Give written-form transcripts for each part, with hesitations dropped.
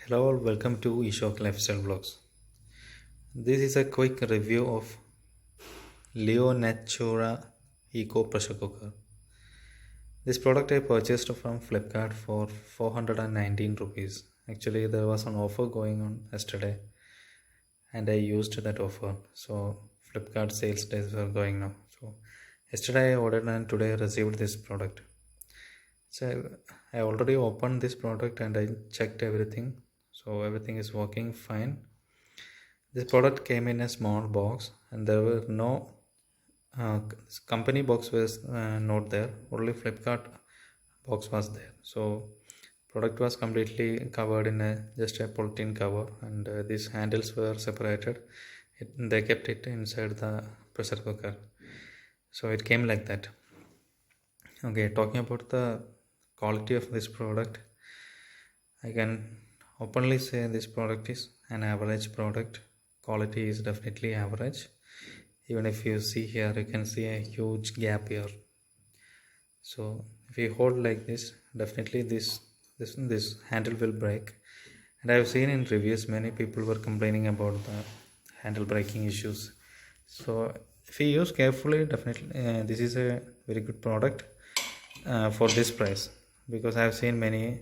Hello, all, welcome to Ishok Lifestyle Vlogs. This is a quick review of Leo Natura Eco Pressure Cooker. This product I purchased from Flipkart for 419 rupees. Actually, there was an offer going on yesterday and I used that offer. So, Flipkart sales days were going now. So, yesterday I ordered and today I received this product. So, I already opened this product and I checked everything. So, everything is working fine. This product came in a small box and there were no company box was not there, only Flipkart box was there. So product was completely covered in just a polythene cover, and these handles were separated. They kept it inside the pressure cooker, so it came like that. Okay, talking about the quality of this product, I can openly say this product is an average product. Quality is definitely average. Even if you see here, you can see a huge gap here. So if you hold like this, definitely this handle will break. And I have seen in reviews many people were complaining about the handle breaking issues. So if you use carefully, definitely this is a very good product for this price, because I have seen many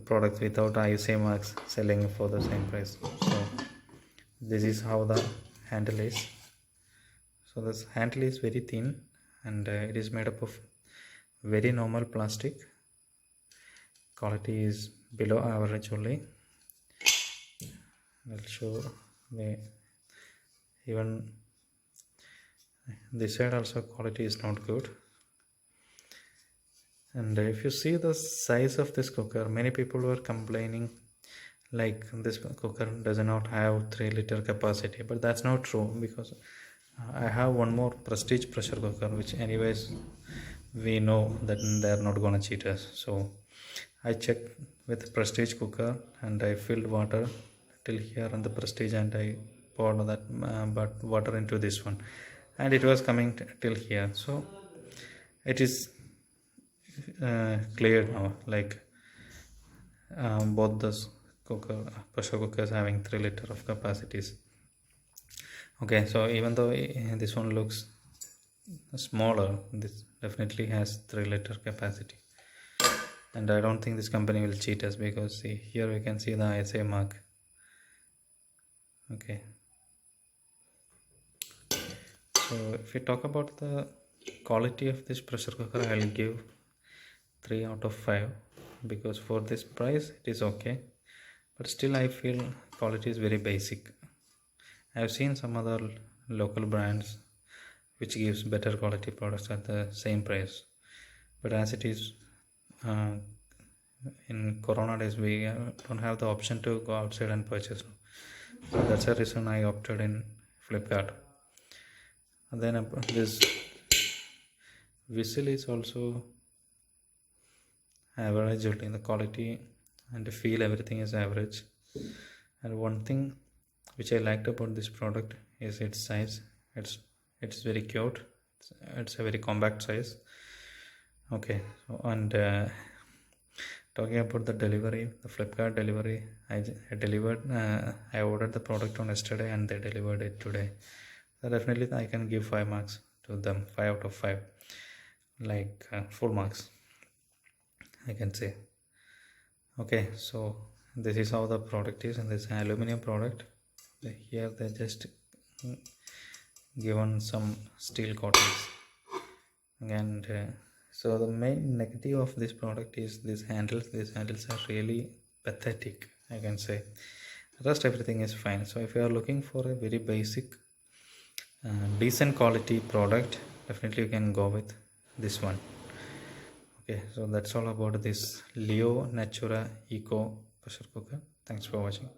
products without ISA marks selling for the same price. So this is how the handle is. So this handle is very thin and it is made up of very normal plastic. Quality is below average only. I'll show the even this side also quality is not good. And if you see the size of this cooker, many people were complaining like this cooker does not have 3-liter capacity, but that's not true, because I have one more Prestige pressure cooker, which anyways we know that they're not gonna cheat us. So I checked with Prestige cooker and I filled water till here on the Prestige and I poured that but water into this one and it was coming till here. So it is clear now, like both the pressure cookers having 3-liter of capacities. Okay, so even though this one looks smaller, this definitely has 3-liter capacity, and I don't think this company will cheat us, because see here we can see the ISA mark. Okay, so if we talk about the quality of this pressure cooker, I'll give 3 out of 5, because for this price it is okay, but still I feel quality is very basic. I have seen some other local brands which gives better quality products at the same price, but as it is in Corona days, we don't have the option to go outside and purchase, so that's the reason I opted in Flipkart. And then this whistle is also average in the quality and the feel, everything is average. And one thing which I liked about this product is its size. It's very cute. It's a very compact size. Okay, so and talking about the delivery, the Flipkart delivery, I delivered. I ordered the product on yesterday and they delivered it today. So definitely I can give 5 marks to them, 5 out of 5, like full marks, I can say. Okay, so this is how the product is, and this aluminum product. Here they just given some steel coatings, and so the main negative of this product is these handles. These handles are really pathetic, I can say. Rest everything is fine. So if you are looking for a very basic decent quality product, definitely you can go with this one. Okay, so that's all about this Leo Natura Eco pressure cooker. Thanks for watching.